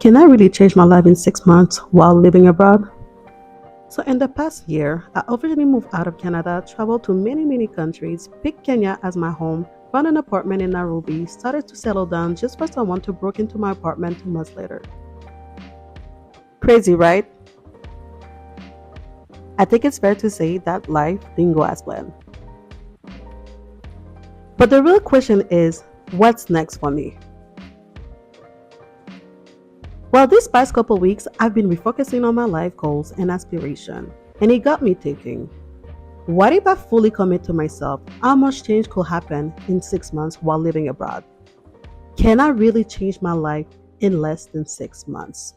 Can I really change my life in 6 months while living abroad? So, in the past year, I officially moved out of Canada, traveled to many countries, picked Kenya as my home, found an apartment in Nairobi, started to settle down just for someone to break into my apartment 2 months later. Crazy, right? I think it's fair to say that life didn't go as planned. But the real question is, what's next for me? Well, these past couple weeks, I've been refocusing on my life goals and aspiration, and it got me thinking. What if I fully commit to myself? How much change could happen in 6 months while living abroad? Can I really change my life in less than 6 months?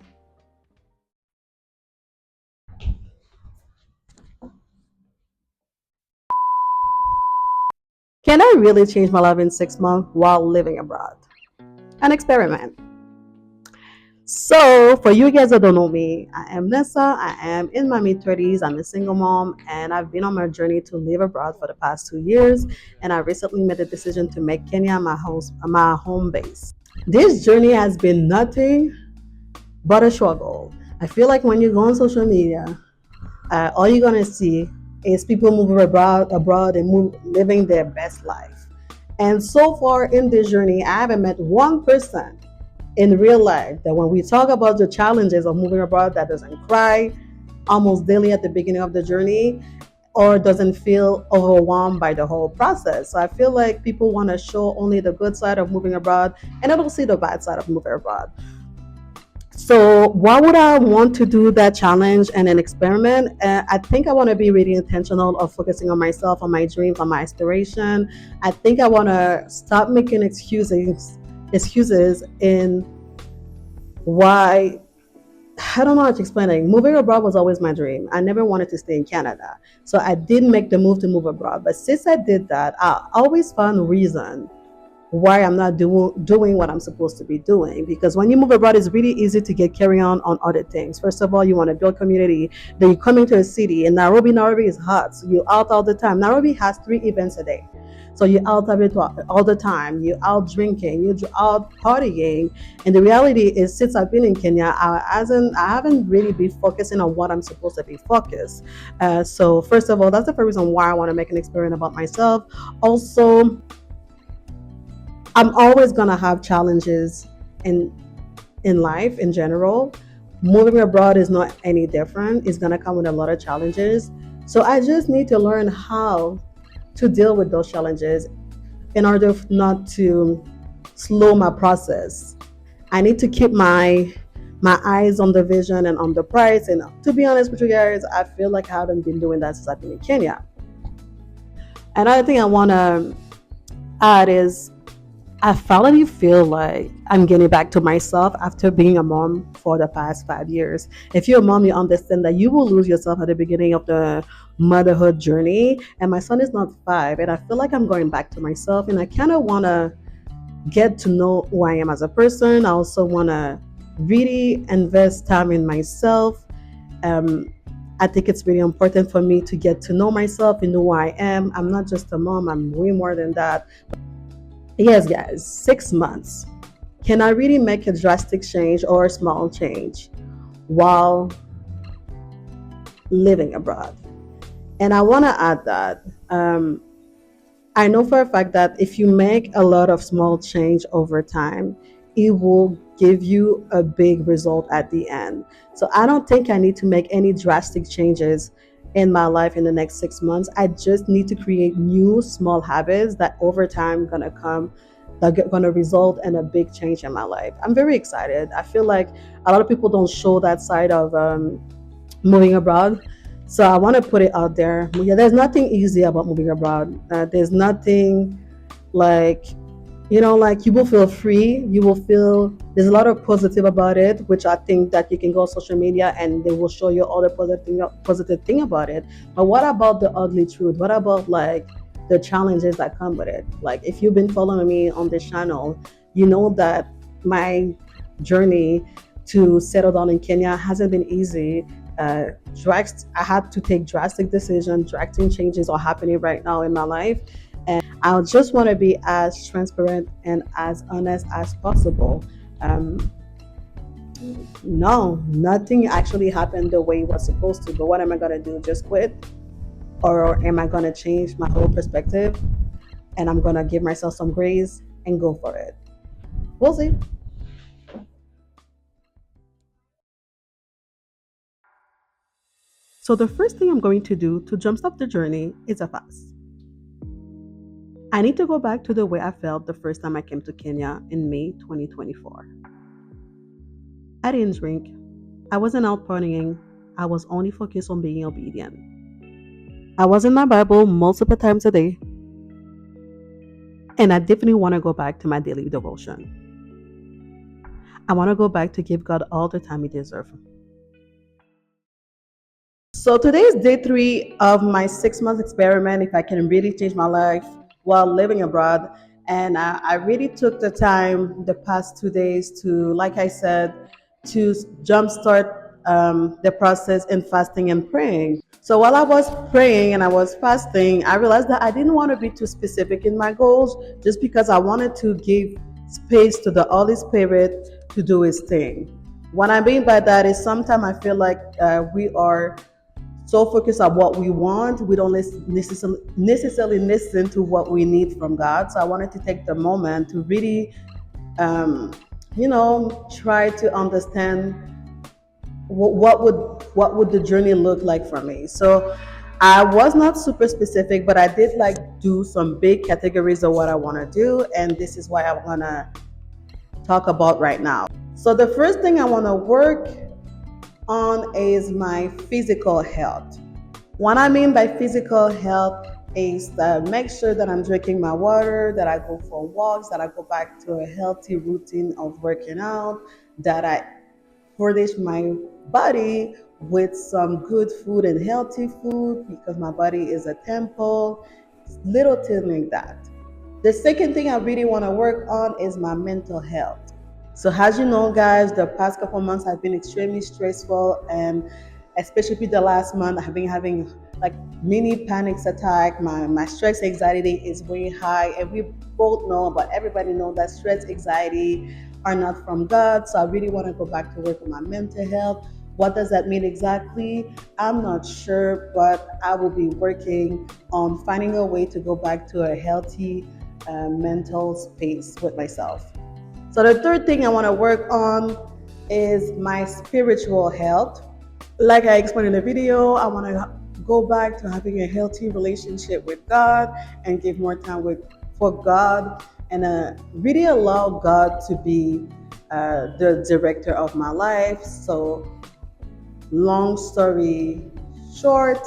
Can I really change my life in 6 months while living abroad? An experiment. So, for you guys that don't know me, I am Nessa. I am in my mid 30s. I'm a single mom, and I've been on my journey to live abroad for the past 2 years. And I recently made the decision to make Kenya my home base. This journey has been nothing but a struggle. I feel like when you go on social media, all you're gonna see is people moving abroad and living their best life. And so far in this journey, I haven't met one person in real life that when we talk about the challenges of moving abroad that doesn't cry almost daily at the beginning of the journey or doesn't feel overwhelmed by the whole process. So I feel like people want to show only the good side of moving abroad and they don't see the bad side of moving abroad. So why would I want to do that challenge and an experiment? I think I want to be really intentional of focusing on myself, on my dreams, on my aspiration. I think I want to stop making excuses in why. I don't know how to explain it. Moving abroad was always my dream. I never wanted to stay in Canada. So I did make the move to move abroad. But since I did that, I always found a reason why I'm not doing what I'm supposed to be doing. Because when you move abroad, it's really easy to get carry on other things. First of all, you want to build community. Then you come into a city. In Nairobi is hot. So you're out all the time. Nairobi has 3 events a day. So you're out of it all the time. You're out drinking. You're out partying. And the reality is, since I've been in Kenya, I haven't really been focusing on what I'm supposed to be focused. So first of all, that's the first reason why I want to make an experiment about myself. Also, I'm always gonna have challenges in life in general. Moving abroad is not any different. It's gonna come with a lot of challenges. So I just need to learn how to deal with those challenges in order not to slow my process. I need to keep my eyes on the vision and on the price. And to be honest with you guys, I feel like I haven't been doing that since I've been in Kenya. Another thing I wanna add is I finally feel like I'm getting back to myself after being a mom for the past 5 years. If you're a mom, you understand that you will lose yourself at the beginning of the motherhood journey. And my son is not 5, and I feel like I'm going back to myself, and I kind of want to get to know who I am as a person. I also want to really invest time in myself. I think it's really important for me to get to know myself and know who I am. I'm not just a mom, I'm way more than that. Yes, guys, 6 months. Can I really make a drastic change or a small change while living abroad? And I want to add that I know for a fact that if you make a lot of small change over time, it will give you a big result at the end. So I don't think I need to make any drastic changes in my life in the next 6 months. I just need to create new small habits that over time gonna come that are gonna result in a big change in my life. I'm very excited. I feel like a lot of people don't show that side of moving abroad. So I want to put it out there. Yeah, there's nothing easy about moving abroad. There's nothing like, like you will feel free. You will feel there's a lot of positive about it, which I think that you can go on social media and they will show you all the positive thing about it. But what about the ugly truth? What about like the challenges that come with it? Like if you've been following me on this channel, you know that my journey to settle down in Kenya hasn't been easy. I had to take drastic decisions. Drastic changes are happening right now in my life, and I just want to be as transparent and as honest as possible. Um, No, nothing actually happened the way it was supposed to. But what am I gonna do? Just quit? Or am I gonna change my whole perspective and I'm gonna give myself some grace and go for it? We'll see. So the first thing I'm going to do to jumpstart the journey is a fast. I need to go back to the way I felt the first time I came to Kenya in May 2024. I didn't drink. I wasn't out partying. I was only focused on being obedient. I was in my Bible multiple times a day, and I definitely want to go back to my daily devotion. I want to go back to give God all the time He deserves. So today is day 3 of my 6 month experiment. If I can really change my life while living abroad, and I really took the time the past 2 days to, like I said, to jumpstart the process in fasting and praying. So while I was praying and I was fasting, I realized that I didn't want to be too specific in my goals, just because I wanted to give space to the Holy Spirit to do His thing. What I mean by that is sometimes I feel like we are so focused on what we want, we don't necessarily listen to what we need from God. So I wanted to take the moment to really, um, try to understand what would the journey look like for me. So I was not super specific, but I did like do some big categories of what I want to do, and this is what I want to talk about right now. So the first thing I want to work on is my physical health. What I mean by physical health is that make sure that I'm drinking my water, that I go for walks, that I go back to a healthy routine of working out, that I furnish my body with some good food and healthy food because my body is a temple, little things like that. The second thing I really want to work on is my mental health. So as you know, guys, the past couple months have been extremely stressful, and especially the last month, I've been having like mini panic attack. My stress anxiety is way high, and we both know, but everybody know that stress anxiety are not from God. So I really want to go back to work on my mental health. What does that mean exactly? I'm not sure, but I will be working on finding a way to go back to a healthy mental space with myself. So the third thing I want to work on is my spiritual health. Like I explained in the video, I want to go back to having a healthy relationship with God and give more time for God, and really allow God to be the director of my life. So long story short,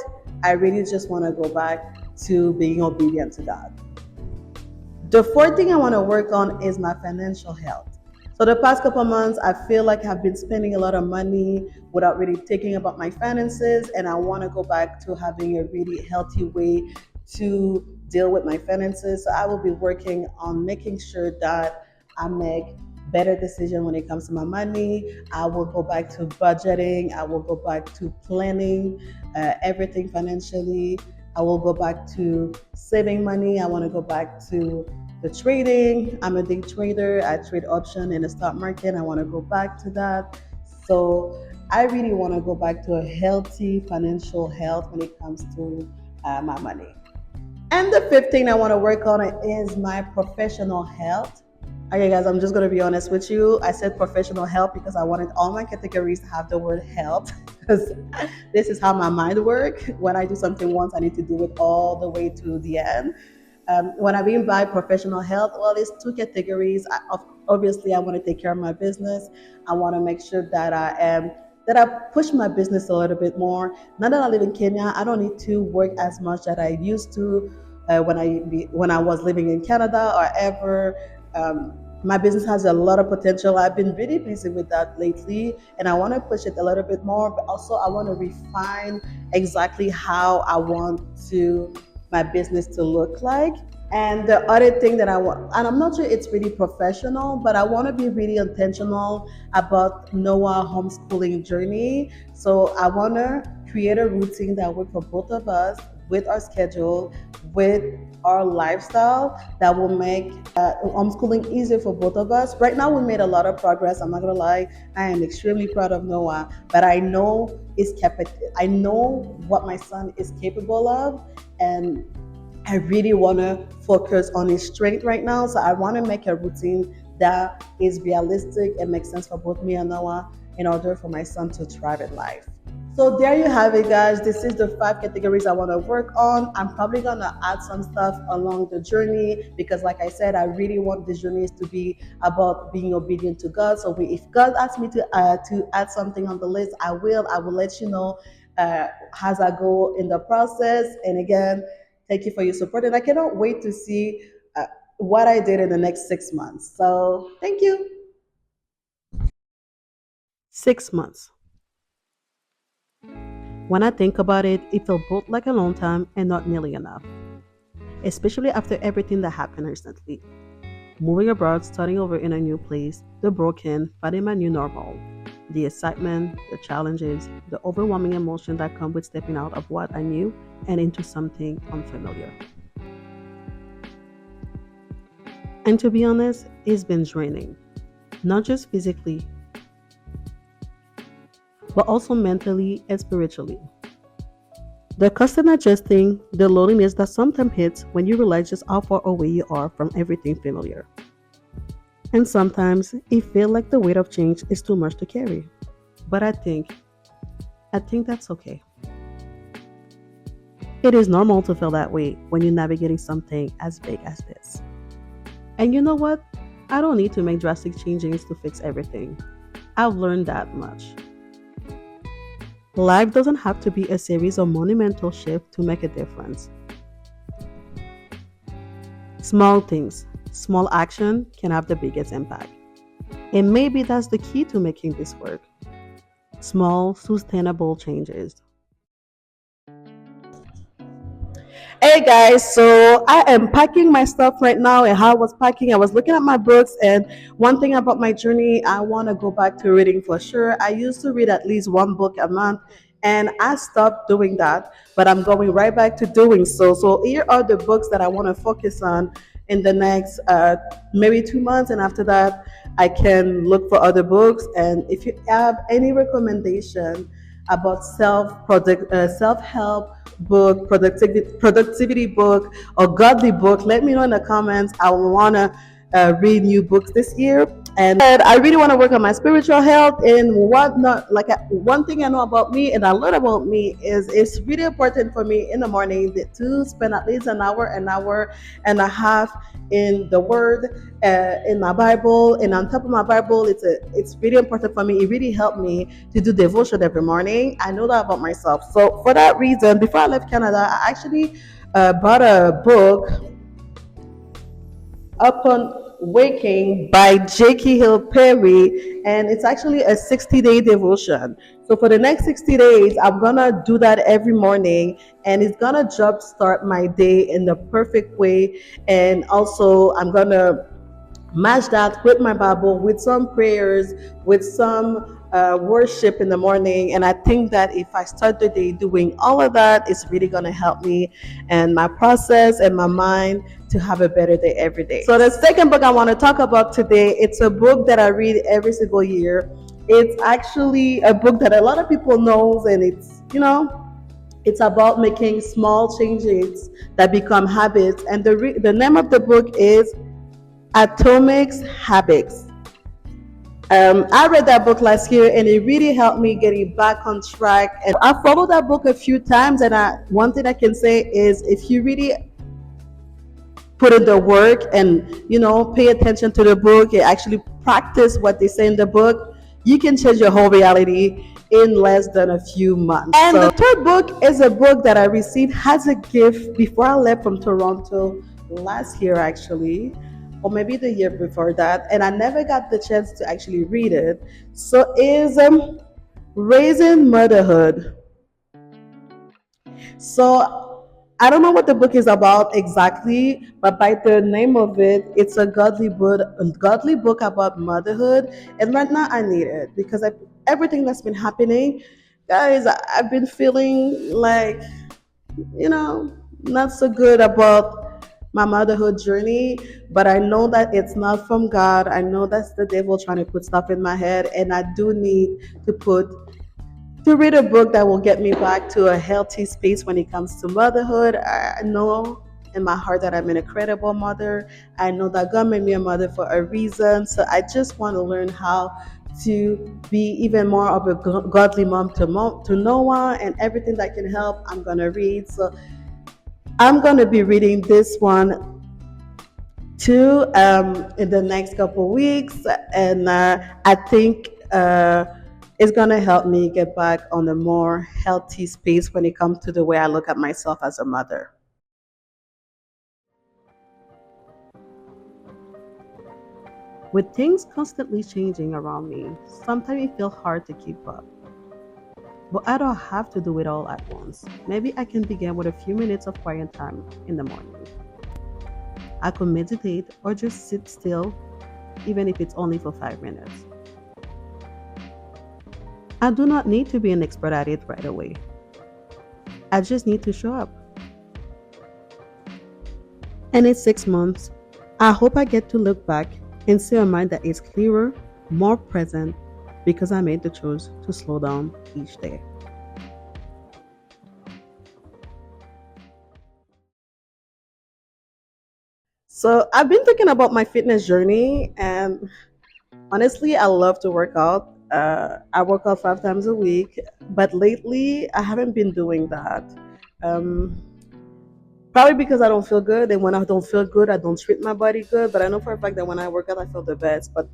I really just want to go back to being obedient to God. The fourth thing I want to work on is my financial health. So the past couple of months, I feel like I've been spending a lot of money without really thinking about my finances, and I want to go back to having a really healthy way to deal with my finances. So I will be working on making sure that I make better decision when it comes to my money. I will go back to budgeting. I will go back to planning everything financially. I will go back to saving money. I want to go back to the trading. I'm a day trader. I trade option in the stock market. I want to go back to that. So I really want to go back to a healthy financial health when it comes to my money. And the fifth thing I want to work on is my professional health. Okay, guys, I'm just going to be honest with you. I said professional health because I wanted all my categories to have the word health, because this is how my mind works. When I do something once, I need to do it all the way to the end. When I mean by professional health, well, it's two categories. Obviously, I want to take care of my business. I want to make sure that I push my business a little bit more. Now that I live in Kenya, I don't need to work as much as I used to when I was living in Canada or ever. My business has a lot of potential. I've been really busy with that lately, and I want to push it a little bit more. But also, I want to refine exactly how I want to my business to look like. And the other thing that I want, and I'm not sure it's really professional, but I want to be really intentional about Noah homeschooling journey. So I want to create a routine that works for both of us with our schedule, with our lifestyle that will make homeschooling easier for both of us. Right now, we made a lot of progress. I'm not gonna lie. I am extremely proud of Noah, but I know I know what my son is capable of, and I really want to focus on his strength right now. So I want to make a routine that is realistic and makes sense for both me and Noah in order for my son to thrive in life. So there you have it, guys. This is the 5 categories I want to work on. I'm probably gonna add some stuff along the journey because, like I said, I really want the journeys to be about being obedient to God. So if God asks me to add something on the list, I will. I will let you know as I go in the process. And again, thank you for your support, and I cannot wait to see what I did in the next 6 months. So thank you. 6 months. When I think about it, it felt both like a long time and not nearly enough, especially after everything that happened recently. Moving abroad, starting over in a new place, the broken, finding my new normal, the excitement, the challenges, the overwhelming emotion that come with stepping out of what I knew and into something unfamiliar. And to be honest, it's been draining, not just physically, but also mentally and spiritually. The constant adjusting, the loneliness that sometimes hits when you realize just how far away you are from everything familiar. And sometimes it feels like the weight of change is too much to carry. But I think that's okay. It is normal to feel that way when you're navigating something as big as this. And you know what? I don't need to make drastic changes to fix everything. I've learned that much. Life doesn't have to be a series of monumental shifts to make a difference. Small things, small action can have the biggest impact. And maybe that's the key to making this work. Small, sustainable changes. Hey guys, so I am packing my stuff right now. And how I was packing, I was looking at my books. And one thing about my journey, I want to go back to reading for sure. I used to read at least one book a month, and I stopped doing that, but I'm going right back to doing so. So here are the books that I want to focus on in the next maybe 2 months, and after that, I can look for other books. And if you have any recommendation about self help book, productivity book, or godly book, let me know in the comments. I want to read new books this year. And I really want to work on my spiritual health and whatnot. One thing I know about me and I learned about me is it's really important for me in the morning to spend at least an hour and a half in the Word, in my Bible, and on top of my Bible, it's really important for me. It really helped me to do devotion every morning. I know that about myself. So for that reason, before I left Canada, I actually bought a book, Upon Waking by J.K. Hill Perry, and it's actually a 60-day devotion. So for the next 60 days, I'm gonna do that every morning, and it's gonna jumpstart my day in the perfect way. And also, I'm gonna match that with my Bible, with some prayers, with some worship in the morning. And I think that if I start the day doing all of that, it's really going to help me and my process and my mind to have a better day every day. So the second book I want to talk about today, it's a book that I read every single year. It's actually a book that a lot of people knows, and it's about making small changes that become habits. And the name of the book is Atomic Habits. I read that book last year, and it really helped me getting back on track. And I followed that book a few times, and one thing I can say is if you really put in the work and pay attention to the book and actually practice what they say in the book, you can change your whole reality in less than a few months. And the third book is a book that I received as a gift before I left from Toronto last year, actually, or maybe the year before that, and I never got the chance to actually read it. So is Raising Motherhood. So I don't know what the book is about exactly, but by the name of it, it's a godly book about motherhood. And right now, I need it because everything that's been happening, guys, I've been feeling like you know not so good about my motherhood journey, but I know that it's not from God. I know that's the devil trying to put stuff in my head, and I do need to put to read a book that will get me back to a healthy space when it comes to motherhood. I know in my heart that I'm an incredible mother. I know that God made me a mother for a reason. So I just want to learn how to be even more of a godly mom to Noah, and everything that can help, I'm gonna read. So I'm gonna be reading this one too in the next couple weeks, and I think it's gonna help me get back on a more healthy space when it comes to the way I look at myself as a mother. With things constantly changing around me, sometimes it feels hard to keep up. But I don't have to do it all at once. Maybe I can begin with a few minutes of quiet time in the morning. I could meditate or just sit still, even if it's only for 5 minutes. I do not need to be an expert at it right away. I just need to show up. And in 6 months, I hope I get to look back and see a mind that is clearer, more present, because I made the choice to slow down each day. So I've been thinking about my fitness journey, and honestly, I love to work out. I work out 5 times a week, but lately I haven't been doing that. Um, Probably because I don't feel good, and when I don't feel good, I don't treat my body good. But I know for a fact that when I work out, I feel the best. But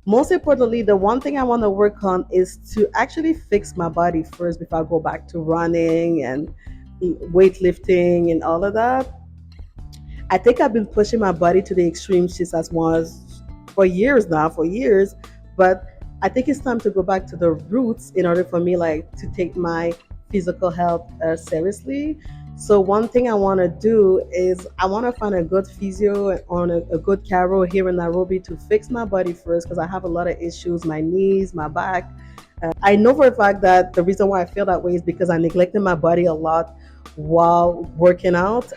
most importantly, the one thing I want to work on is to actually fix my body first before I go back to running and weightlifting and all of that. I think I've been pushing my body to the extremes just as was for years now, for years. But I think it's time to go back to the roots in order for me like to take my physical health seriously. So one thing I want to do is I want to find a good physio on a good carol here in Nairobi to fix my body first because I have a lot of issues, my knees, my back. I know for a fact that the reason why I feel that way is because I neglected my body a lot while working out.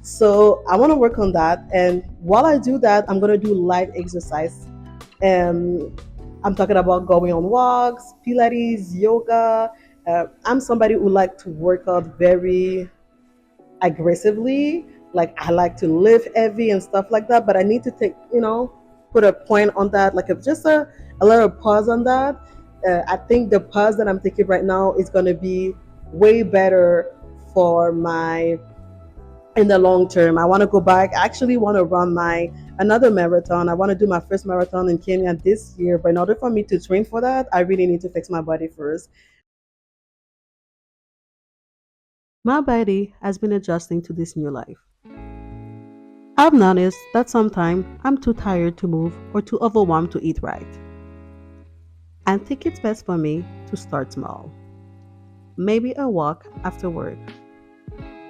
So I want to work on that. And while I do that, I'm going to do light exercise. Um, I'm talking about going on walks, Pilates, yoga. I'm somebody who like to work out very aggressively. Like I like to lift heavy and stuff like that. But I need to put a point on that, like just a little pause on that. I think the pause that I'm taking right now is going to be way better for my in the long term. I want to go back. I actually want to run my another marathon. I want to do my first marathon in Kenya this year. But in order for me to train for that, I really need to fix my body first. My body has been adjusting to this new life. I've noticed that sometimes I'm too tired to move or too overwhelmed to eat right. I think it's best for me to start small. Maybe a walk after work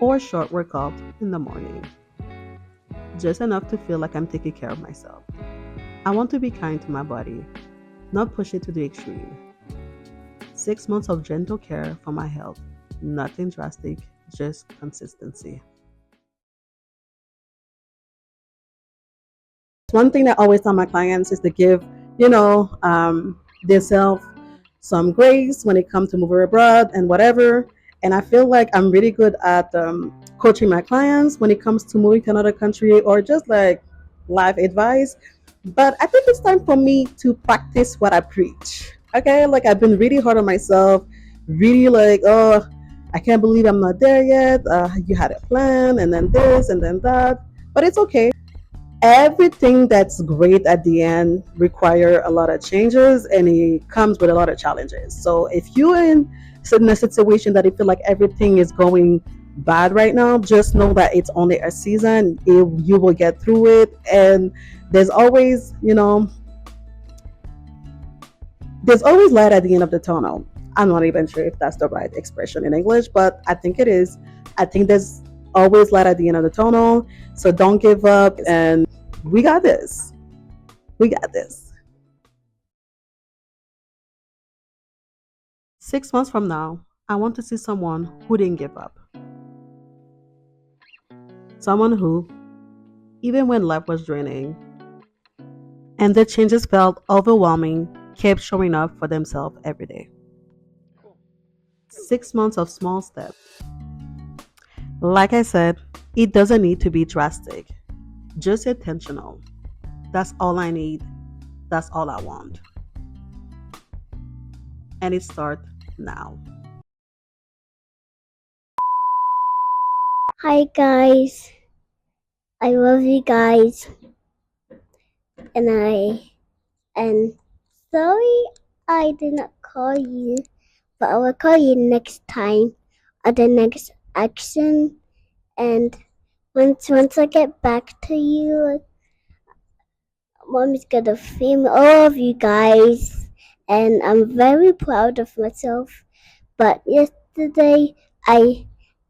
or a short workout in the morning. Just enough to feel like I'm taking care of myself. I want to be kind to my body, not push it to the extreme. 6 months of gentle care for my health, nothing drastic, just consistency. One thing that I always tell my clients is to give, themselves some grace when it comes to moving abroad and whatever. And I feel like I'm really good at coaching my clients when it comes to moving to another country or just like life advice. But I think it's time for me to practice what I preach. Okay, like I've been really hard on myself, really like, oh, I can't believe I'm not there yet. You had a plan, and then this, and then that. But it's okay. Everything that's great at the end require a lot of changes, and it comes with a lot of challenges. So if you're in a situation that you feel like everything is going bad right now, just know that it's only a season. You will get through it, and there's always, there's always light at the end of the tunnel. I'm not even sure if that's the right expression in English, but I think it is. I think there's always light at the end of the tunnel. So don't give up, and we got this. We got this. 6 months from now, I want to see someone who didn't give up. someone who, even when life was draining and the changes felt overwhelming, kept showing up for themselves every day. 6 months of small steps. Like I said, it doesn't need to be drastic, just intentional. That's all I need. That's all I want. And it starts now. Hi guys, I love you guys, and and sorry I did not call you, but I will call you next time at the next action. And once I get back to you, Mommy's gonna film all of you guys, and I'm very proud of myself. But yesterday I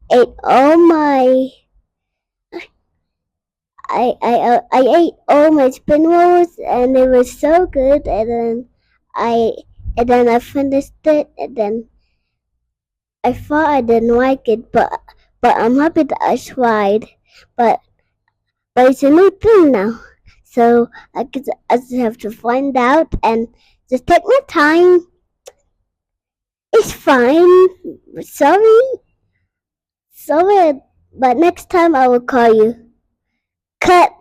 ate all my I ate all my spin rolls and it was so good, I I finished it, and then I thought I didn't like it, but I'm happy that I tried. But but it's a new thing now, so I just have to find out and just take my time. It's fine. Sorry, sorry, but next time I will call you. Cut.